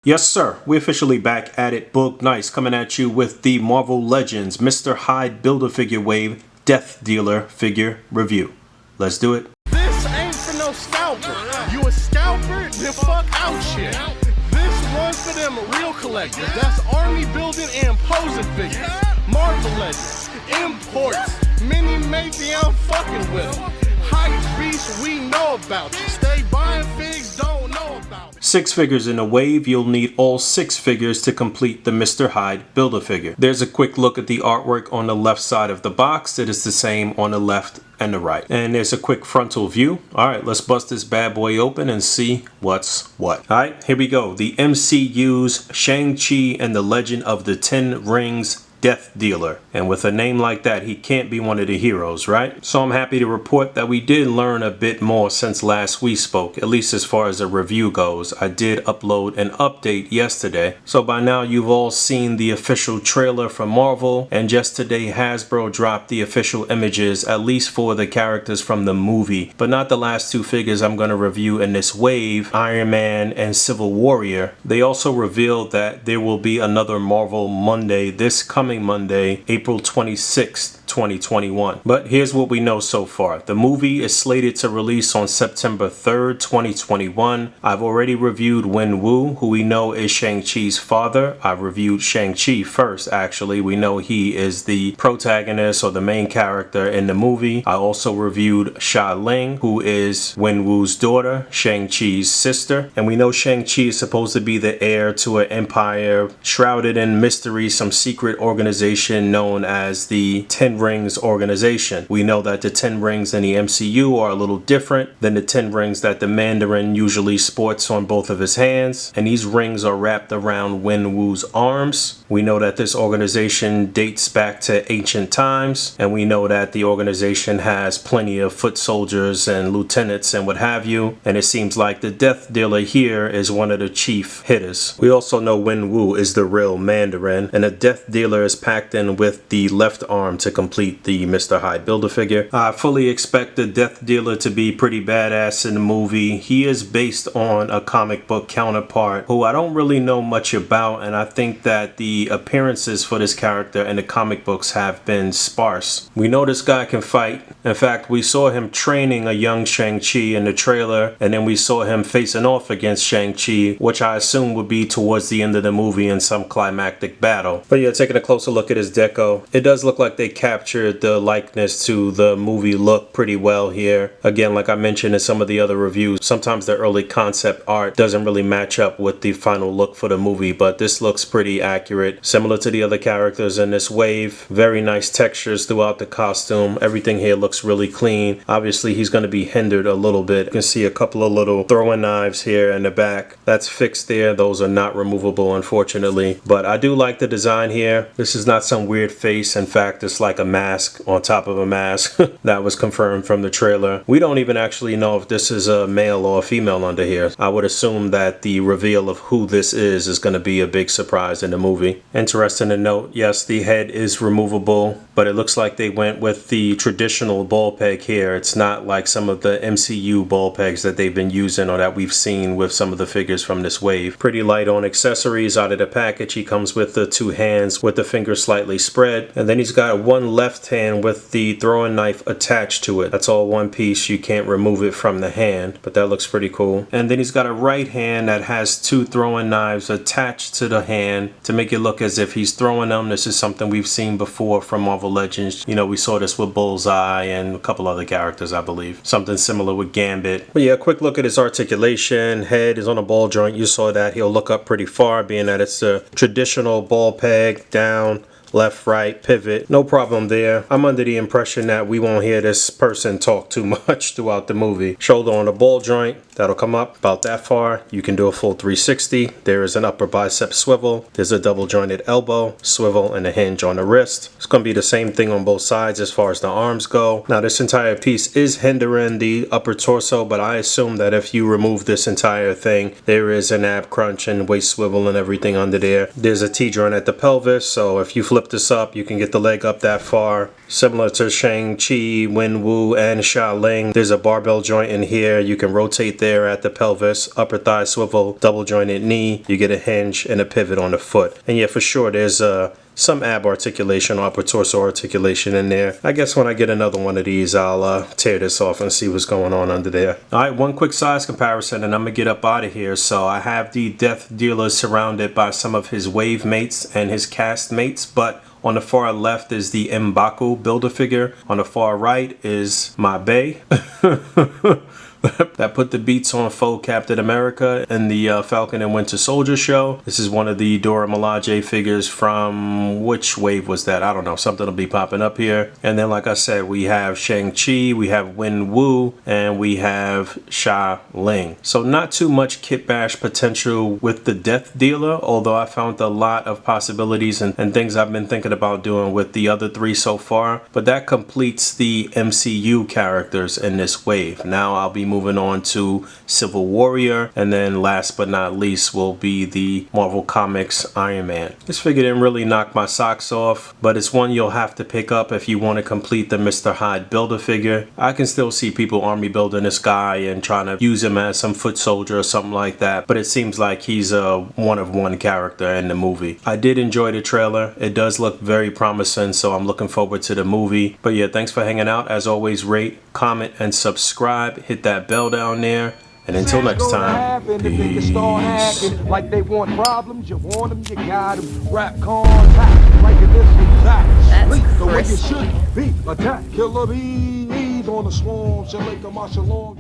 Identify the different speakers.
Speaker 1: Yes, sir. We're officially back at it. Boog Nice coming at you with the Marvel Legends Mr. Hyde Build-A-Figure Wave Death Dealer figure review. Let's do it.
Speaker 2: This ain't for no scalper. You a scalper? Then fuck out shit. This one's for them real collectors. That's army building and posing figures. Marvel Legends, imports, mini matey, I'm fucking with them. Hype beast, we know about you. Stay buying figs, don't know about it.
Speaker 1: 6 figures in a wave. You'll need all 6 figures to complete the Mr. Hyde Build-A-Figure. There's a quick look at the artwork on the left side of the box. It is the same on the left and the right. And there's a quick frontal view. Alright, let's bust this bad boy open and see what's what. Alright, here we go. The MCU's Shang-Chi and the Legend of the Ten Rings Death Dealer. And with a name like that, he can't be one of the heroes, right? So I'm happy to report that we did learn a bit more since last we spoke, at least as far as a review goes. I did upload an update yesterday. So by now you've all seen the official trailer from Marvel, and just today Hasbro dropped the official images, at least for the characters from the movie, but not the last 2 figures I'm going to review in this wave, Iron Man and Civil Warrior. They also revealed that there will be another Marvel Monday this coming Monday, April 26th, 2021. But here's what we know so far. The movie is slated to release on September 3rd, 2021. I've already reviewed Wen-Wu, who we know is Shang-Chi's father. I reviewed Shang-Chi first, actually. We know he is the protagonist or the main character in the movie. I also reviewed Xia Ling, who is Wen-Wu's daughter, Shang-Chi's sister. And we know Shang-Chi is supposed to be the heir to an empire shrouded in mystery, some secret organization known as the Ten Rings organization. We know that the 10 rings in the MCU are a little different than the 10 rings that the Mandarin usually sports on both of his hands, and these rings are wrapped around Wen-Wu's arms. We know that this organization dates back to ancient times, and we know that the organization has plenty of foot soldiers and lieutenants and what have you, and it seems like the Death Dealer here is one of the chief hitters. We also know Wen-Wu is the real Mandarin, and the Death Dealer is packed in with the left arm to complete the Mr. Hyde Build-A-Figure. I fully expect the Death Dealer to be pretty badass in the movie. He is based on a comic book counterpart who I don't really know much about, and I think that the appearances for this character in the comic books have been sparse. We know this guy can fight. In fact, we saw him training a young Shang-Chi in the trailer, and then we saw him facing off against Shang-Chi, which I assume would be towards the end of the movie in some climactic battle. But yeah, taking a closer look at his deco, it does look like they captured the likeness to the movie look pretty well here. Again, like I mentioned in some of the other reviews, sometimes the early concept art doesn't really match up with the final look for the movie, but this looks pretty accurate, similar to the other characters in this wave. Very nice textures throughout the costume. Everything here looks really clean. Obviously, he's going to be hindered a little bit. You can see a couple of little throwing knives here in the back. That's fixed there. Those are not removable, unfortunately. But I do like the design here. This is not some weird face. In fact, it's like a mask on top of a mask. That was confirmed from the trailer. We don't even actually know if this is a male or a female under here. I would assume that the reveal of who this is going to be a big surprise in the movie. Interesting to note, yes, the head is removable, but it looks like they went with the traditional ball peg here. It's not like some of the MCU ball pegs that they've been using or that we've seen with some of the figures from this wave. Pretty light on accessories out of the package. He comes with the 2 hands with the fingers slightly spread, and then he's got one left hand with the throwing knife attached to it. That's all one piece. You can't remove it from the hand, but that looks pretty cool. And then he's got a right hand that has 2 throwing knives attached to the hand to make it look as if he's throwing them. This is something we've seen before from Marvel Legends. You know, we saw this with Bullseye and a couple other characters, I believe. Something similar with Gambit. But yeah, a quick look at his articulation. Head is on a ball joint. You saw that. He'll look up pretty far, being that it's a traditional ball peg, down, left, right, pivot. No problem there. I'm under the impression that we won't hear this person talk too much throughout the movie. Shoulder on the ball joint. That'll come up about that far. You can do a full 360. There is an upper bicep swivel. There's a double jointed elbow, swivel, and a hinge on the wrist. It's going to be the same thing on both sides as far as the arms go. Now, this entire piece is hindering the upper torso, but I assume that if you remove this entire thing, there is an ab crunch and waist swivel and everything under there. There's a T-joint at the pelvis, so if you flip flip this up, you can get the leg up that far. Similar to Shang-Chi, Wen-Wu, and Xia-Ling, there's a barbell joint in here. You can rotate there at the pelvis, upper thigh swivel, double jointed knee. You get a hinge and a pivot on the foot. And yeah, for sure, there's some ab articulation, upper torso articulation in there. I guess when I get another one of these, I'll tear this off and see what's going on under there. Alright, one quick size comparison and I'm gonna get up out of here. So I have the Death Dealer surrounded by some of his wave mates and his cast mates, but on the far left is the M'Baku Build-A-Figure. On the far right is MAFEX. That put the beats on faux Captain America in the Falcon and Winter Soldier show. This is one of the Dora Milaje figures from, which wave was that? I don't know, something will be popping up here. And then like I said, we have Shang-Chi, we have Wen-Wu, and we have Xia-Ling. So not too much kit bash potential with the Death Dealer, although I found a lot of possibilities and things I've been thinking about doing with the other three so far. But that completes the MCU characters in this wave. Now I'll be moving on to Civil Warrior, and then last but not least will be the Marvel Comics Iron Man. This figure didn't really knock my socks off, but it's one you'll have to pick up if you want to complete the Mr. Hyde Build-A-Figure. I can still see people army building this guy and trying to use him as some foot soldier or something like that, but it seems like he's a one-of-one character in the movie. I did enjoy the trailer. It does look very promising, so I'm looking forward to the movie. But yeah, thanks for hanging out. As always, rate, comment, and subscribe. Hit that bell down there. And until next time, peace.
Speaker 3: Like they want problems, you want them, you got them. Rap contact, like this exact. The way you should be attacked. Killer bees on the swarm, shall make a martial law.